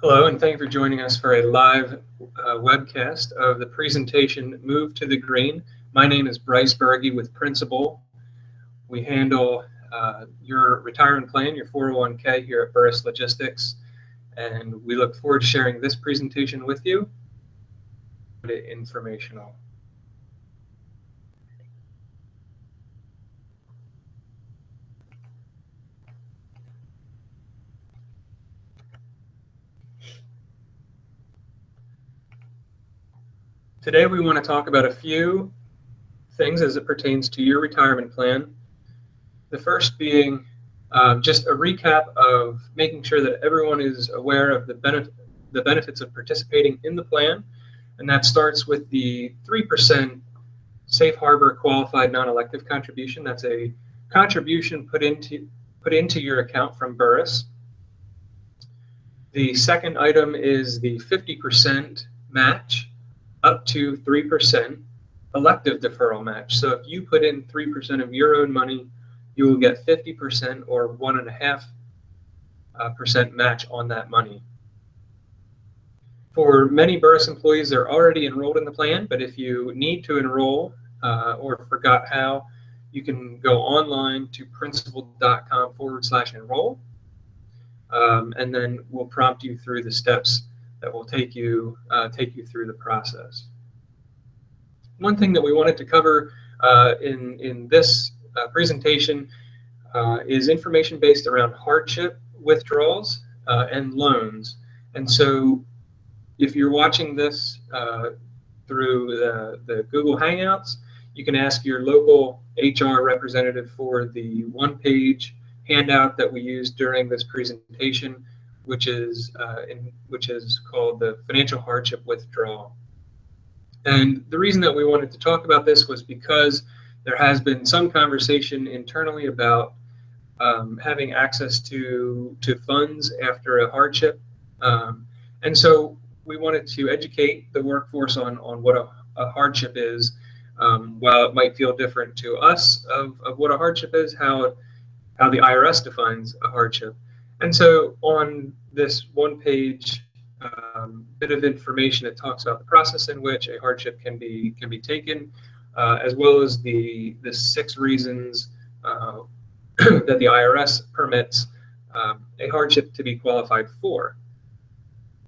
Hello, and thank you for joining us for a live webcast of the presentation Move to the Green. My name is Bryce Berge with Principal. We handle your retirement plan, your 401k here at Burris Logistics, and we look forward to sharing this presentation with you. Informational. Today we want to talk about a few things as it pertains to your retirement plan. The first being just a recap of making sure that everyone is aware of the benefits of participating in the plan, and that starts with the 3% safe harbor qualified non-elective contribution. That's a contribution put into your account from Burris. The second item is the 50% match up to 3% elective deferral match. So if you put in 3% of your own money, you will get 50% or 1.5% match on that money. For many Burris employees, they're already enrolled in the plan, but if you need to enroll or forgot how, you can go online to principal.com/enroll, and then we'll prompt you through the steps that will take you through the process. One thing that we wanted to cover in this presentation is information based around hardship withdrawals and loans. And so if you're watching this through the Google Hangouts, you can ask your local HR representative for the one-page handout that we used during this presentation, which is called the financial hardship withdrawal. And the reason that we wanted to talk about this was because there has been some conversation internally about having access to funds after a hardship. And so we wanted to educate the workforce on what a hardship is. While it might feel different to us of what a hardship is, how the IRS defines a hardship. And so on this one-page bit of information, it talks about the process in which a hardship can be taken, as well as the 6 reasons that the IRS permits a hardship to be qualified for.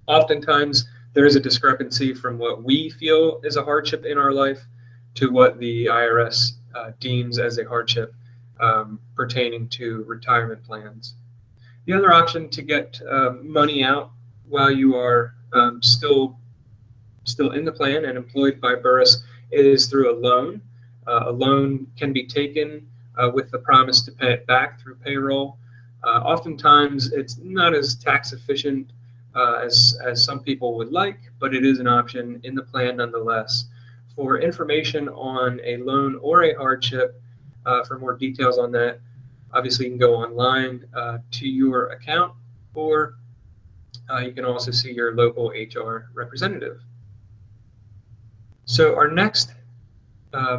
Oftentimes, there is a discrepancy from what we feel is a hardship in our life to what the IRS deems as a hardship pertaining to retirement plans. The other option to get money out while you are still in the plan and employed by Burris is through a loan. A loan can be taken with the promise to pay it back through payroll. Oftentimes, it's not as tax efficient as some people would like, but it is an option in the plan nonetheless. For information on a loan or a hardship, for more details on that, obviously you can go online to your account, or you can also see your local HR representative. So our next,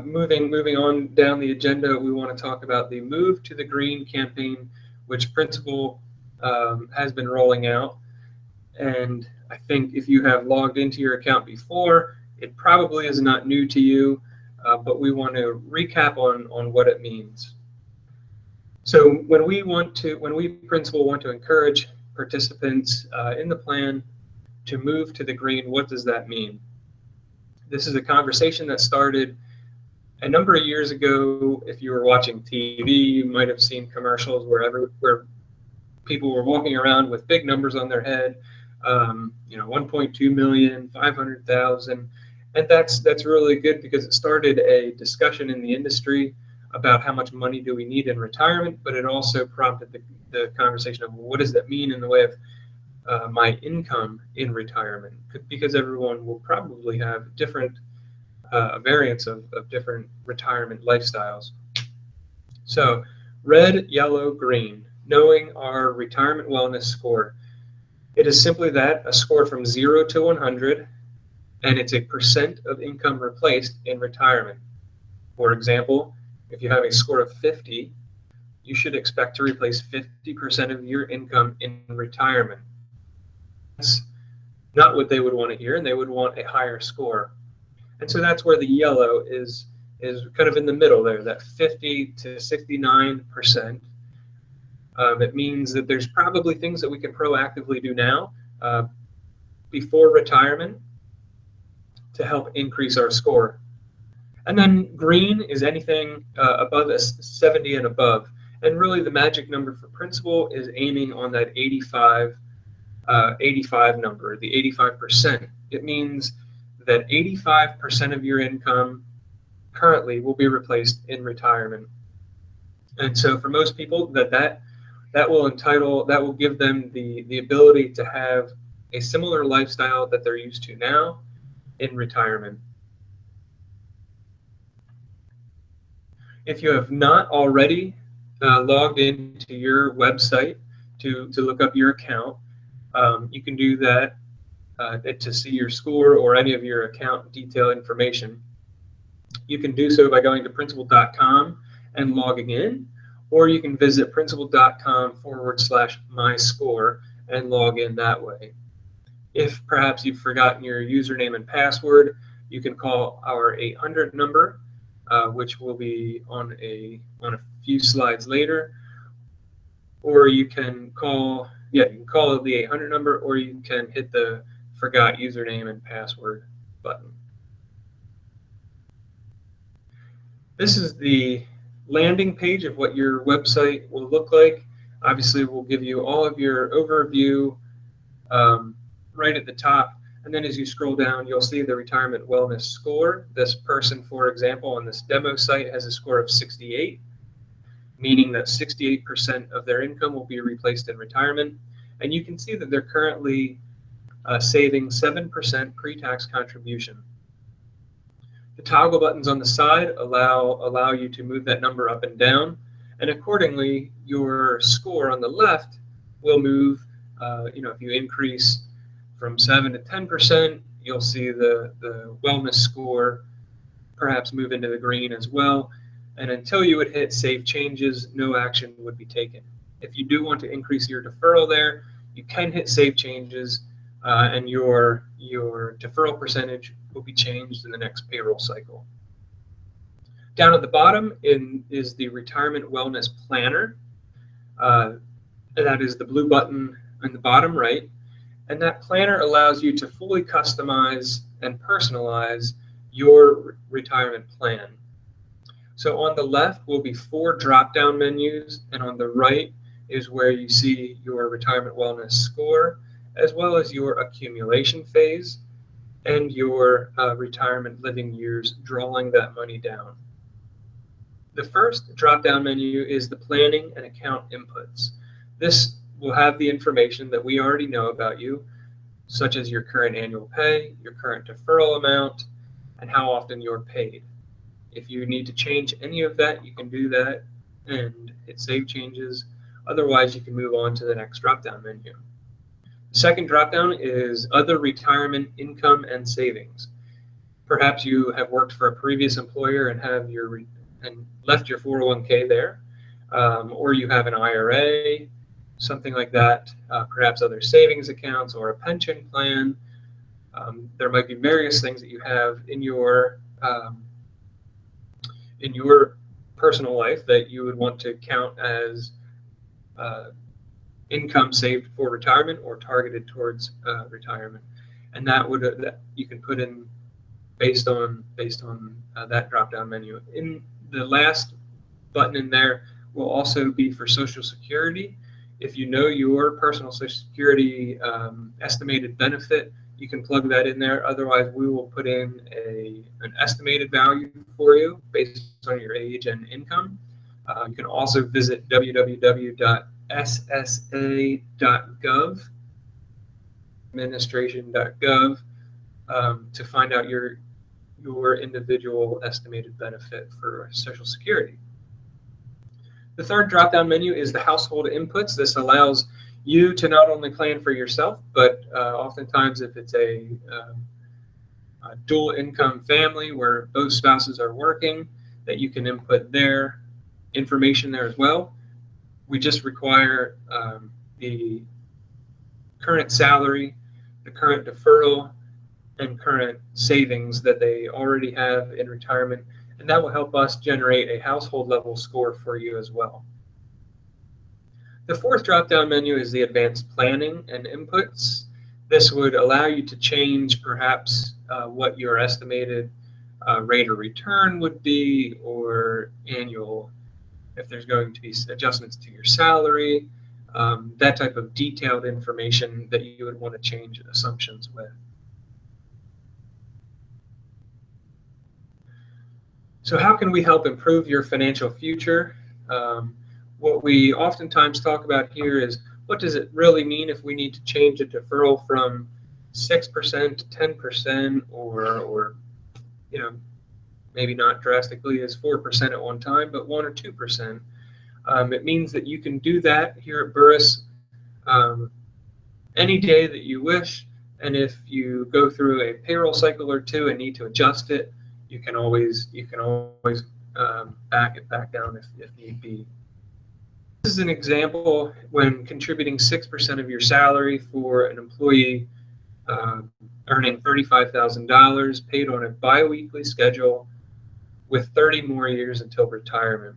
moving on down the agenda, we want to talk about the Move to the Green campaign, which Principal has been rolling out. And I think if you have logged into your account before, it probably is not new to you, but we want to recap on what it means. So when we Principal want to encourage participants in the plan to move to the green, what does that mean? This is a conversation that started a number of years ago. If you were watching TV, you might have seen commercials where people were walking around with big numbers on their head, 1.2 million, 500,000. And that's really good because it started a discussion in the industry about how much money do we need in retirement, but it also prompted the conversation of what does that mean in the way of my income in retirement, because everyone will probably have different variants of different retirement lifestyles. So red, yellow, green, knowing our retirement wellness score. It is simply that, a score from 0 to 100, and it's a percent of income replaced in retirement. For example, if you have a score of 50, you should expect to replace 50% of your income in retirement. not what they would want to hear, and they would want a higher score. And so that's where the yellow is kind of in the middle there, that 50 to 69%. It means that there's probably things that we can proactively do now before retirement to help increase our score. And then green is anything above a 70 and above. And really the magic number for principal is aiming on that 85 number, the 85%. It means that 85% of your income currently will be replaced in retirement. And so for most people, that will give them the ability to have a similar lifestyle that they're used to now in retirement. If you have not already logged into your website to look up your account, you can do that to see your score or any of your account detail information. You can do so by going to principal.com and logging in, or you can visit principal.com/myscore and log in that way. If perhaps you've forgotten your username and password, you can call our 800 number, which will be on a few slides later, or you can call the 800 number, or you can hit the forgot username and password button. This is the landing page of what your website will look like. Obviously, we'll give you all of your overview right at the top. And then as you scroll down, you'll see the retirement wellness score. This person, for example, on this demo site has a score of 68, meaning that 68% of their income will be replaced in retirement. And you can see that they're currently saving 7% pre-tax contribution. The toggle buttons on the side allow you to move that number up and down, and accordingly, your score on the left will move. If you increase from 7 to 10%, you'll see the wellness score perhaps move into the green as well. And until you would hit save changes, no action would be taken. If you do want to increase your deferral there, you can hit save changes, and your deferral percentage will be changed in the next payroll cycle. Down at the bottom is the Retirement Wellness Planner. That is the blue button on the bottom right. And that planner allows you to fully customize and personalize your retirement plan. So on the left will be 4 drop-down menus, and on the right is where you see your retirement wellness score, as well as your accumulation phase and your retirement living years, drawing that money down. The first drop-down menu is the planning and account inputs. This will have the information that we already know about you, such as your current annual pay, your current deferral amount, and how often you're paid. If you need to change any of that, you can do that and hit save changes. Otherwise, you can move on to the next drop-down menu. The second drop-down is other retirement income and savings. Perhaps you have worked for a previous employer and have left your 401k there, or you have an IRA, something like that, perhaps other savings accounts or a pension plan. There might be various things that you have in your personal life that you would want to count as income saved for retirement or targeted towards retirement, and that you can put in based on that drop-down menu. In the last button in there will also be for Social Security. If you know your personal Social Security estimated benefit, you can plug that in there. Otherwise, we will put in an estimated value for you based on your age and income. You can also visit www.ssa.gov, administration.gov, to find out your individual estimated benefit for Social Security. The third drop-down menu is the household inputs. This allows you to not only plan for yourself, but oftentimes if it's a dual income family where both spouses are working, that you can input their information there as well. We just require the current salary the current deferral and current savings that they already have in retirement, and that will help us generate a household level score for you as well. The fourth drop-down menu is the advanced planning and inputs. This would allow you to change perhaps what your estimated rate of return would be, or annual, if there's going to be adjustments to your salary, that type of detailed information that you would want to change assumptions with. So how can we help improve your financial future? What we oftentimes talk about here is, what does it really mean if we need to change a deferral from 6% to 10%, or maybe not drastically as 4% at one time, but 1 or 2%. It means that you can do that here at Burris any day that you wish, and if you go through a payroll cycle or two and need to adjust it, you can always back it back down if need be. This is an example when contributing 6% of your salary for an employee earning $35,000, paid on a bi-weekly schedule with 30 more years until retirement.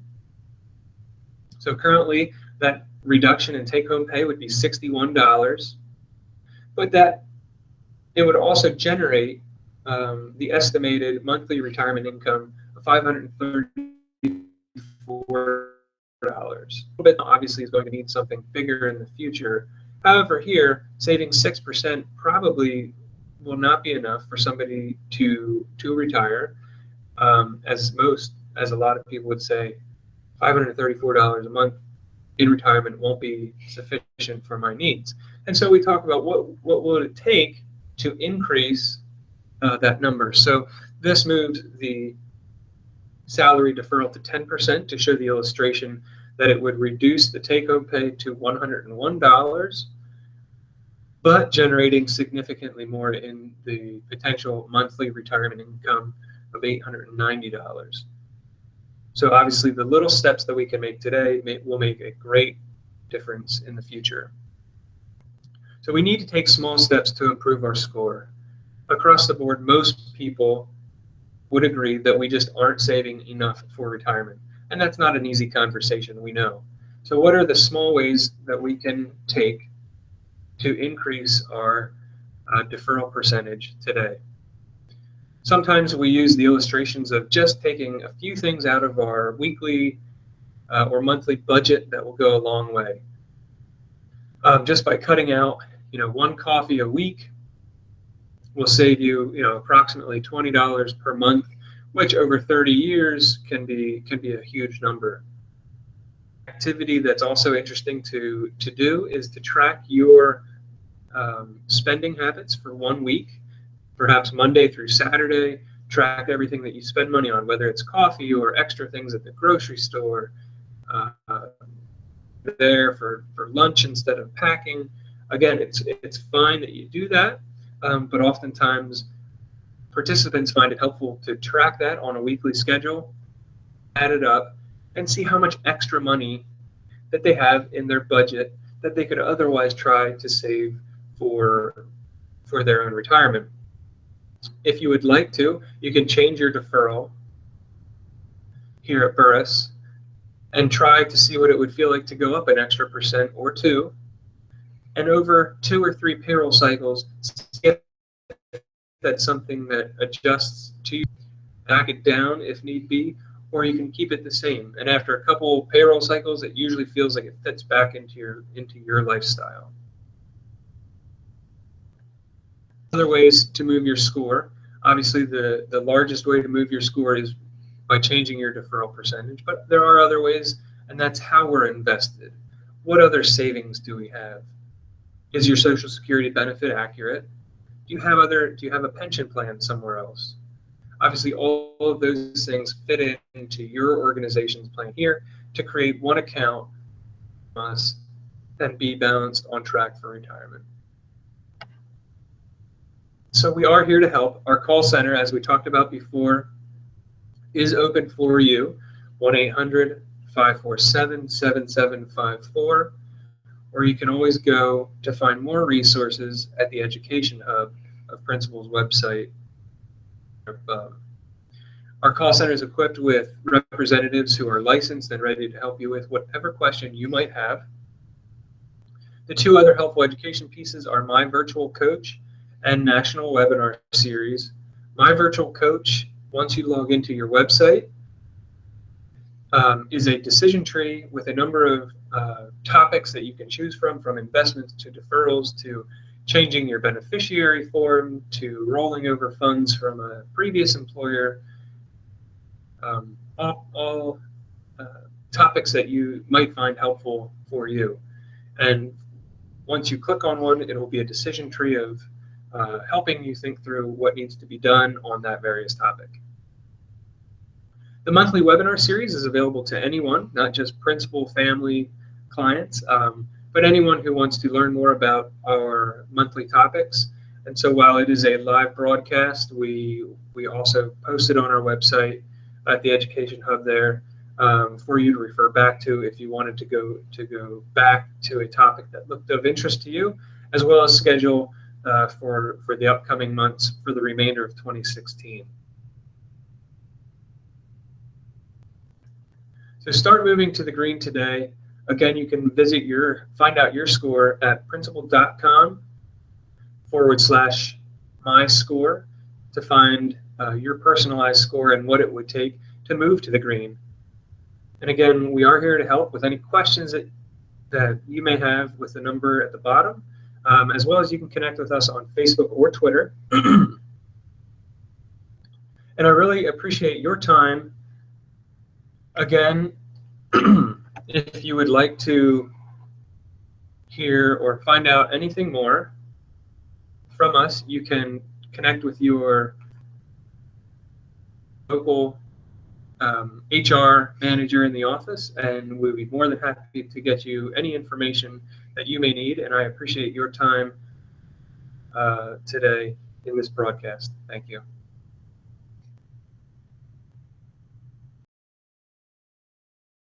So currently, that reduction in take-home pay would be $61, but that it would also generate the estimated monthly retirement income of $534. But obviously is going to need something bigger in the future. However, here, saving 6% probably will not be enough for somebody to retire. As a lot of people would say, $534 a month in retirement won't be sufficient for my needs. And so we talk about what will it take to increase that number. So this moves the salary deferral to 10% to show the illustration that it would reduce the take-home pay to $101, but generating significantly more in the potential monthly retirement income of $890. So obviously the little steps that we can make today will make a great difference in the future. So we need to take small steps to improve our score. Across the board, most people would agree that we just aren't saving enough for retirement. And that's not an easy conversation, we know. So what are the small ways that we can take to increase our deferral percentage today? Sometimes we use the illustrations of just taking a few things out of our weekly or monthly budget that will go a long way. Just by cutting out, one coffee a week will save you, approximately $20 per month, which over 30 years can be a huge number. Activity that's also interesting to do is to track your spending habits for 1 week, perhaps Monday through Saturday. Track everything that you spend money on, whether it's coffee or extra things at the grocery store, there for lunch instead of packing. Again, it's fine that you do that, but oftentimes participants find it helpful to track that on a weekly schedule, add it up, and see how much extra money that they have in their budget that they could otherwise try to save for their own retirement. If you would like to, you can change your deferral here at Burris and try to see what it would feel like to go up an extra % or two. And over 2 or 3 payroll cycles, if that's something that adjusts to you, back it down if need be, or you can keep it the same. And after a couple payroll cycles, it usually feels like it fits back into your lifestyle. Other ways to move your score. Obviously, the largest way to move your score is by changing your deferral percentage, but there are other ways, and that's how we're invested. What other savings do we have? Is your Social Security benefit accurate? Do you have a pension plan somewhere else? Obviously, all of those things fit into your organization's plan here to create one account and be balanced on track for retirement. So we are here to help. Our call center, as we talked about before, is open for you, 1-800-547-7754, or or you can always go to find more resources at the Education Hub of Principal's website. Our call center is equipped with representatives who are licensed and ready to help you with whatever question you might have. The two other helpful education pieces are My Virtual Coach and National Webinar Series. My Virtual Coach, once you log into your website, is a decision tree with a number of topics that you can choose from investments to deferrals to changing your beneficiary form to rolling over funds from a previous employer. All topics that you might find helpful for you. And once you click on one, it will be a decision tree of helping you think through what needs to be done on that various topic. The monthly webinar series is available to anyone, not just Principal family clients, but anyone who wants to learn more about our monthly topics. And so while it is a live broadcast, we also post it on our website at the Education Hub there for you to refer back to if you wanted to go back to a topic that looked of interest to you, as well as schedule for the upcoming months for the remainder of 2016. So start moving to the green today. Again, you can find out your score at principal.com/myscore to find your personalized score and what it would take to move to the green. And again, we are here to help with any questions that you may have with the number at the bottom, as well as you can connect with us on Facebook or Twitter. And I really appreciate your time. Again, if you would like to hear or find out anything more from us, you can connect with your local HR manager in the office, and we'll be more than happy to get you any information that you may need. And I appreciate your time today in this broadcast. Thank you.